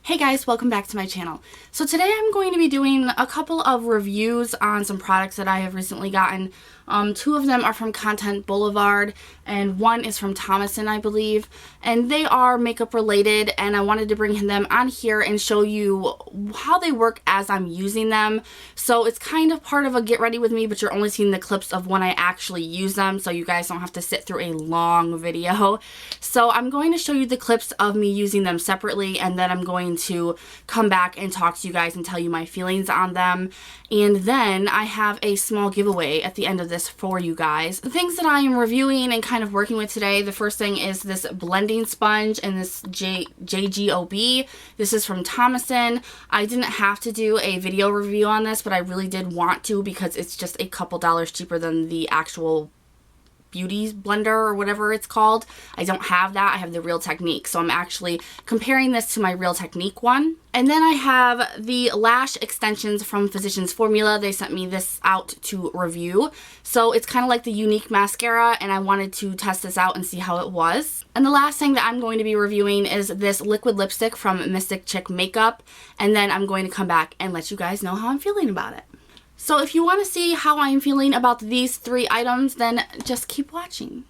Hey guys, welcome back to my channel. So today I'm going to be doing a couple of reviews on some products that I have recently gotten. Two of them are from Content Boulevard and one is from Thomason, I believe. And they are makeup related, and I wanted to bring them on here and show you how they work as I'm using them. So it's kind of part of a get ready with me, but you're only seeing the clips of when I actually use them, so you guys don't have to sit through a long video. So I'm going to show you the clips of me using them separately, and then I'm going to come back and talk to you guys and tell you my feelings on them. And then I have a small giveaway at the end of this for you guys. The things that I am reviewing and kind of working with today, the first thing is this blending sponge and this GRWM. This is from Thomason. I didn't have to do a video review on this, but I really did want to because it's just a couple dollars cheaper than the actual beauty blender or whatever it's called. I don't have that. I have the Real Technique. So I'm actually comparing this to my Real Technique one. And then I have the lash extensions from Physicians Formula. They sent me this out to review. So it's kind of like the Unique mascara, and I wanted to test this out and see how it was. And the last thing that I'm going to be reviewing is this liquid lipstick from Mystic Chic Makeup. And then I'm going to come back and let you guys know how I'm feeling about it. So if you want to see how I'm feeling about these three items, then just keep watching.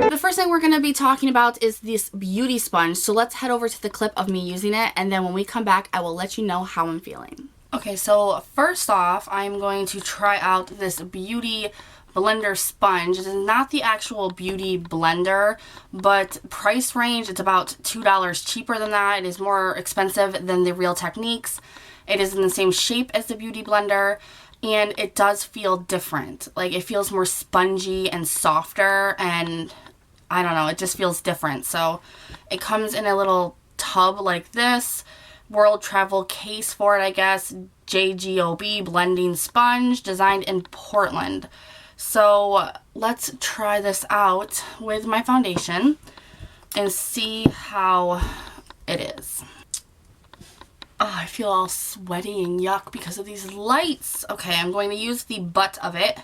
The first thing we're going to be talking about is this beauty sponge. So let's head over to the clip of me using it, and then when we come back, I will let you know how I'm feeling. Okay, so first off, I'm going to try out this beauty blender sponge. It is not the actual beauty blender, but price range, it's about $2 cheaper than that. It is more expensive than the Real Techniques. It is in the same shape as the beauty blender, and it does feel different. Like, it feels more spongy and softer, and I don't know, it just feels different. So it comes in a little tub like this, world travel case for it, I guess. GRWM blending sponge, designed in Portland. So let's try this out with my foundation and see how it is. Oh, I feel all sweaty and yuck because of these lights. Okay, I'm going to use the butt of it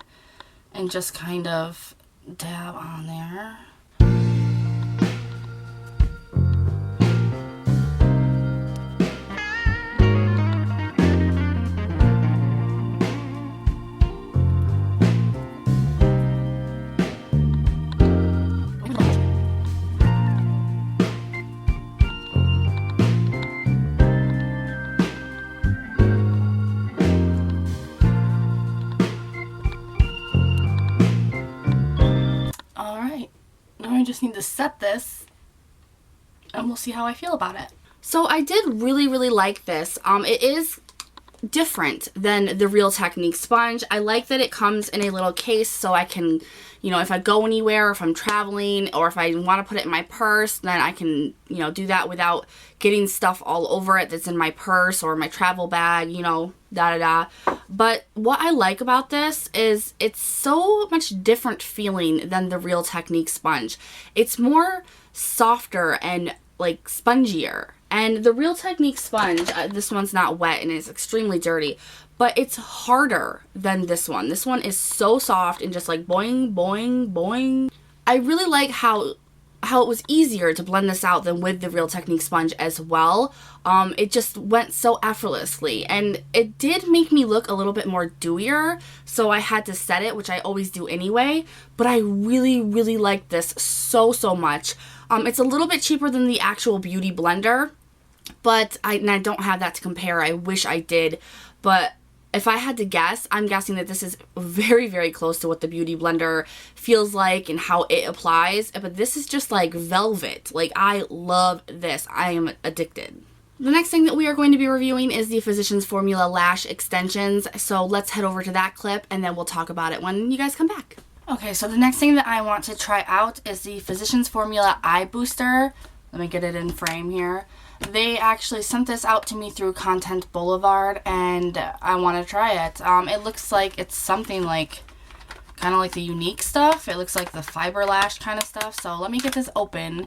and just kind of dab on there. I just need to set this and we'll see how I feel about it. So I did really like this. It is different than the Real Technique sponge. I like that it comes in a little case so I can, you know, if I go anywhere, if I'm traveling, or if I want to put it in my purse, then I can, you know, do that without getting stuff all over it that's in my purse or my travel bag, you know, But what I like about this is it's so much different feeling than the Real Technique sponge. It's more softer and like spongier. And the Real Technique sponge, this one's not wet and it's extremely dirty, but it's harder than this one. This one is so soft and just like boing, boing, boing. I really like how it was easier to blend this out than with the Real Technique sponge as well. It just went so effortlessly, and it did make me look a little bit more dewier, so I had to set it, which I always do anyway, but I really like this so much. It's a little bit cheaper than the actual beauty blender, but I don't have that to compare. I wish I did, but if I had to guess, I'm guessing that this is very close to what the beauty blender feels like and how it applies. But this is just like velvet. Like, I love this. I am addicted. The next thing that we are going to be reviewing is the Physicians Formula lash extensions. So let's head over to that clip and then we'll talk about it when you guys come back. Okay, so the next thing that I want to try out is the Physicians Formula Eye Booster. Let me get it in frame here. They actually sent this out to me through Content Boulevard, and I want to try it. It looks like it's something like, kind of like the Unique stuff. It looks like the fiber lash kind of stuff. So let me get this open,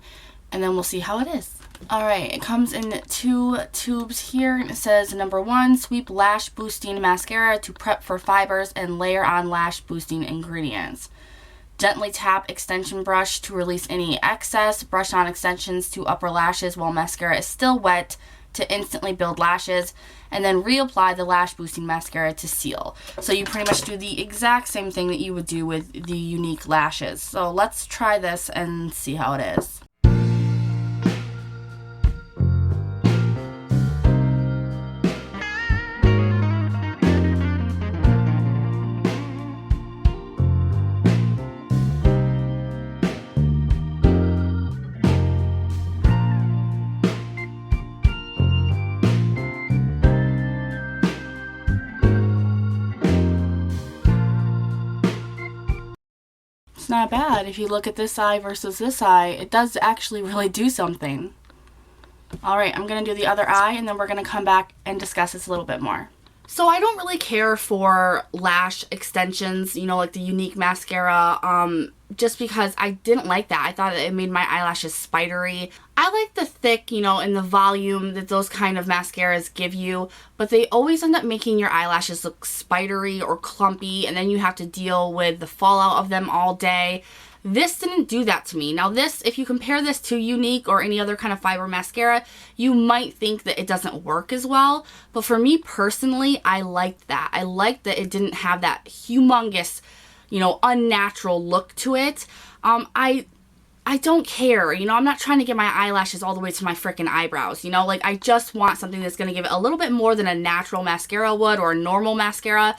and then we'll see how it is. Alright, it comes in 2 tubes here, and it says number 1, sweep lash boosting mascara to prep for fibers and layer on lash boosting ingredients. Gently tap extension brush to release any excess. Brush on extensions to upper lashes while mascara is still wet to instantly build lashes, and then reapply the lash boosting mascara to seal. So you pretty much do the exact same thing that you would do with the Unique lashes. So let's try this and see how it is. It's not bad. If you look at this eye versus this eye, it does actually really do something. Alright, I'm going to do the other eye, and then we're going to come back and discuss this a little bit more. So I don't really care for lash extensions, you know, like the Unique mascara, just because I didn't like that. I thought it made my eyelashes spidery. I like the thick, you know, and the volume that those kind of mascaras give you, but they always end up making your eyelashes look spidery or clumpy, and then you have to deal with the fallout of them all day. This didn't do that to me. Now this, if you compare this to Unique or any other kind of fiber mascara, you might think that it doesn't work as well. But for me personally, I liked that. I liked that it didn't have that humongous, you know, unnatural look to it. I don't care, you know, I'm not trying to get my eyelashes all the way to my freaking eyebrows, you know, like I just want something that's going to give it a little bit more than a natural mascara would or a normal mascara.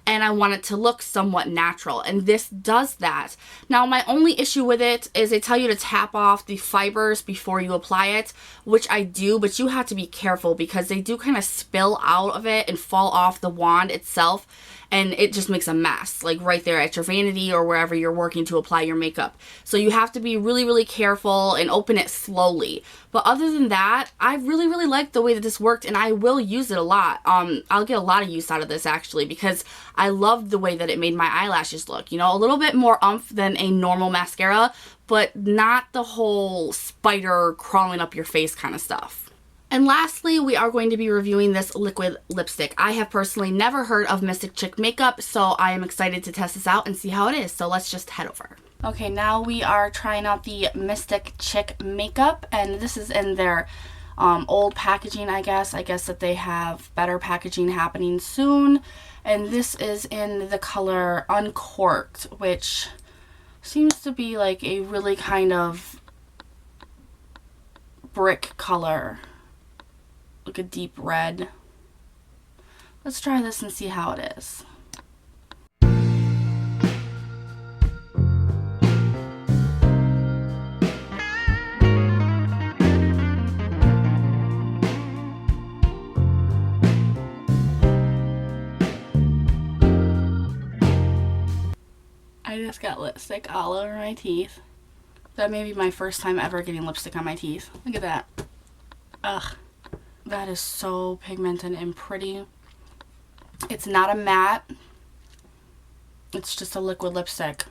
And I want it to look somewhat natural, and this does that. Now, my only issue with it is they tell you to tap off the fibers before you apply it, which I do, but you have to be careful because they do kind of spill out of it and fall off the wand itself, and it just makes a mess, like right there at your vanity or wherever you're working to apply your makeup. So you have to be really, really careful and open it slowly. But other than that, I really, really like the way that this worked, and I will use it a lot. I'll get a lot of use out of this actually because I loved the way that it made my eyelashes look. You know, a little bit more oomph than a normal mascara, but not the whole spider crawling up your face kind of stuff. And lastly, we are going to be reviewing this liquid lipstick. I have personally never heard of Mystic Chic makeup, so I am excited to test this out and see how it is. So let's just head over. Okay, now we are trying out the Mystic Chic makeup, and this is in their old packaging, I guess. I guess that they have better packaging happening soon. And this is in the color Uncorked, which seems to be like a really kind of brick color. Like a deep red. Let's try this and see how it is. I just got lipstick all over my teeth. That may be my first time ever getting lipstick on my teeth. Look at that. Ugh. That is so pigmented and pretty. It's not a matte. It's just a liquid lipstick.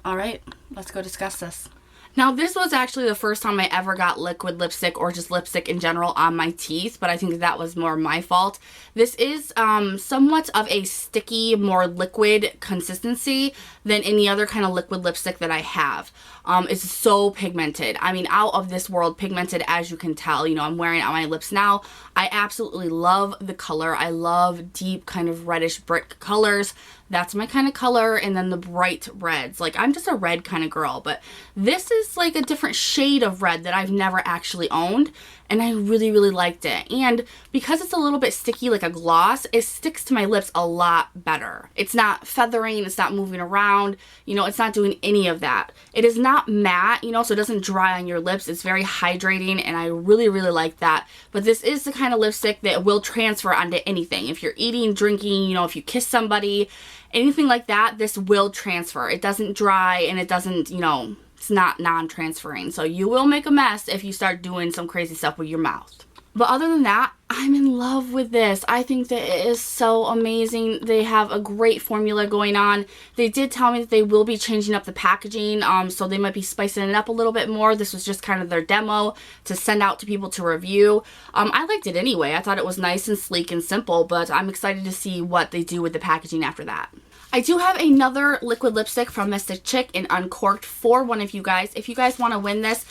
Alright, let's go discuss this. Now, this was actually the first time I ever got liquid lipstick or just lipstick in general on my teeth, but I think that was more my fault. This is somewhat of a sticky, more liquid consistency than any other kind of liquid lipstick that I have. It's so pigmented. I mean, out of this world pigmented, as you can tell. You know, I'm wearing it on my lips now. I absolutely love the color. I love deep kind of reddish brick colors. That's my kind of color. And then the bright reds. Like, I'm just a red kind of girl, but this is like a different shade of red that I've never actually owned. And I really, really liked it. And because it's a little bit sticky like a gloss, it sticks to my lips a lot better. It's not feathering, it's not moving around, you know, it's not doing any of that. It is not matte, you know, so it doesn't dry on your lips. It's very hydrating, and I really, really like that. But this is the kind of lipstick that will transfer onto anything. If you're eating, drinking, you know, if you kiss somebody, anything like that, this will transfer. It doesn't dry, and it doesn't, you know, it's not non-transferring. So you will make a mess if you start doing some crazy stuff with your mouth. But other than that, I'm in love with this. I think that it is so amazing. They have a great formula going on. They did tell me that they will be changing up the packaging, so they might be spicing it up a little bit more. This was just kind of their demo to send out to people to review. I liked it anyway. I thought it was nice and sleek and simple, but I'm excited to see what they do with the packaging after that. I do have another liquid lipstick from Mystic Chic in Uncorked for one of you guys. If you guys want to win this,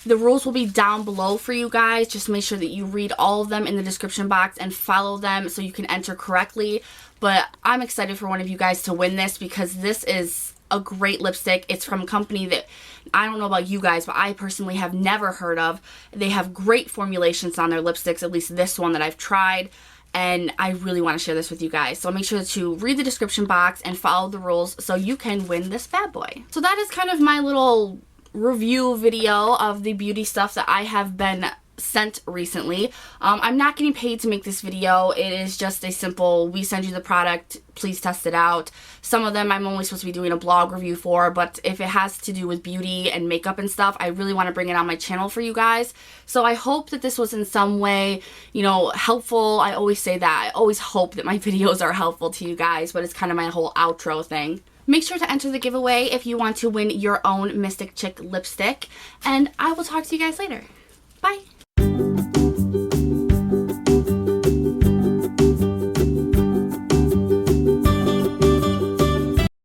the rules will be down below for you guys. Just make sure that you read all of them in the description box and follow them so you can enter correctly. But I'm excited for one of you guys to win this because this is a great lipstick. It's from a company that I don't know about you guys, but I personally have never heard of. They have great formulations on their lipsticks, at least this one that I've tried. And I really want to share this with you guys. So make sure to read the description box and follow the rules so you can win this bad boy. So that is kind of my little review video of the beauty stuff that I have been sent recently. I'm not getting paid to make this video. It is just a simple, we send you the product, please test it out. Some of them I'm only supposed to be doing a blog review for, but if it has to do with beauty and makeup and stuff, I really want to bring it on my channel for you guys. So I hope that this was in some way, you know, helpful. I always say that. I always hope that my videos are helpful to you guys, but it's kind of my whole outro thing. Make sure to enter the giveaway if you want to win your own Mystic Chic lipstick, and I will talk to you guys later. Bye!